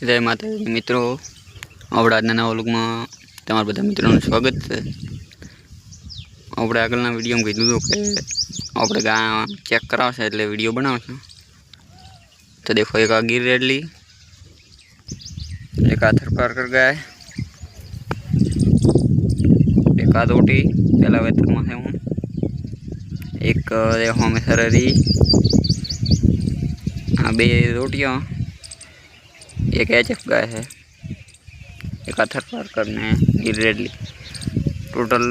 जय माता मित्रों, આપણે આજના નવા વ્લોગમાં તમારા બધા મિત્રોનું સ્વાગત છે। આપણે આગળના વિડીયોમાં કીધું હતું કે આપણે ગા ચેક કરાવશે એટલે વિડીયો બનાવશું। तो देखो एक आ गिर रेडली, एक आ थरपार कर गया है, एक आ रोटी पहला वेतर में है हूँ, एक देखो हमें सररी हाँ बे रोटियाँ, एक एचएफ गाय है, एक आ थरपार करने गिर रेडली। टोटल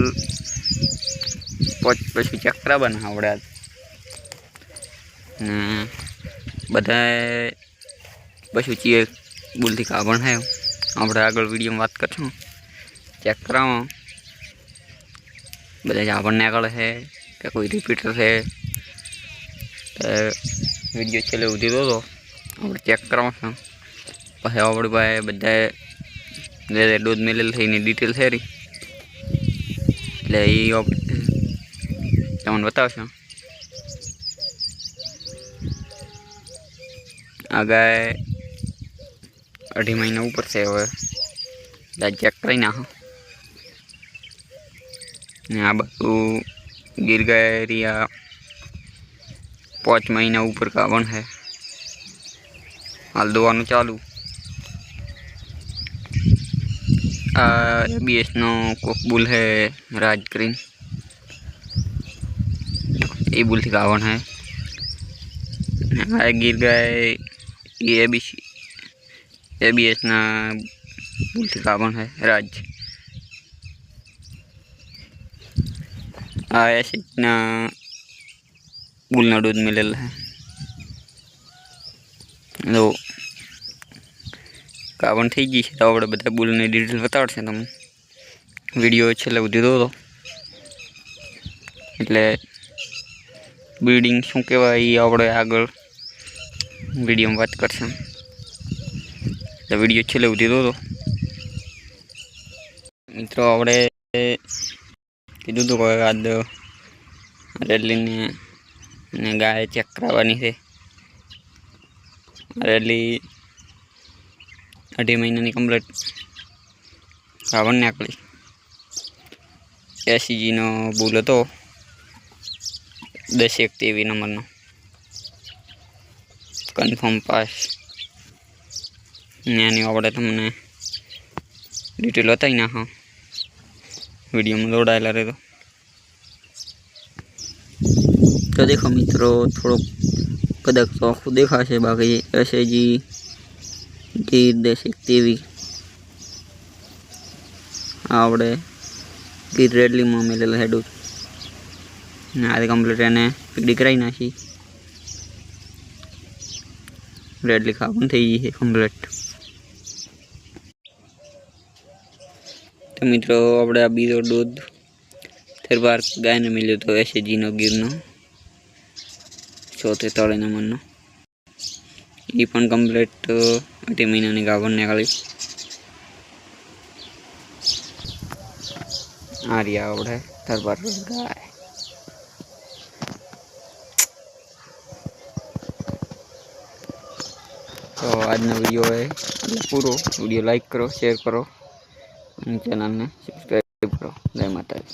5 पशु चक्रा बना आवड़े बधाए पशु चीए बुलती काबण है। આપણે આગળ વિડીયોમાં વાત કરશું। ચેક કરાવો બધા જાબણ આગળ છે કે કોઈ રિપીટર છે તો વિડીયો છેલ્લે સુધી દો આપણે ચેક કરાવશું। પછી આપણે ભાઈ બધાએ જે દૂધ મેલેલ થઈને ડિટેલ છે રહી એટલે એ આપણે તમને બતાવશું। आ गाय 2.5 महीना ऊपर से हुए चेक कर ना आ बाजू गिर गए रिया 5 महीना ऊपर का वन है। हाल दोवानु चालू बीएस नो कोकबुल है राज ग्रीन ये बुल थी कावन है। गिर गए ये एबीएस ना बुलती काबन है राज ऐसे ना बुल ना दूध मिले है तो काबन थी गई है। तो आप बता बुल ने डिटेल बता तम वीडियो छे उदी दो एटले ब्रीडिंग शू कहवाय आपणे आगळ वीडियो में बात करशुं। तो वीडियो छेल्ले सुधी दो मित्रों। आपणे कीधुं तो आज रेडली ने गाय चेक कराववानी छे। रेडली 2.5 महीना कम्प्लीट गाभण निकली। 80G नो बुल हतो 10-1 नंबर नो कन्फर्म पास आपणे तमने डिटेल बताई ना हाँ वीडियो में जोड़ायेला रहे। तो देखो मित्रों थोड़ो कदाच तो आखू देखाशे बाकी ऐसे जी गिर 10-1 आपणे गिर रेडली में मिलेला है दूध आज कम्प्लीट एने पीड़ी कराई नाखी। रेडली खावन थी गई है कम्प्लीट। तो मित्रों अपने आ बीजो दूध थरपार गाय ने मिलो तो एसएजी नो गिर नो 4 नंबर नो ये पण कम्प्लीट 2 महीना की गाभण निकली। आ रही आपणे थरपार गाय। तो आज वीडियो है पूरा वीडियो लाइक करो शेयर करो चैनल ने सब्सक्राइब करो। जय माता दी।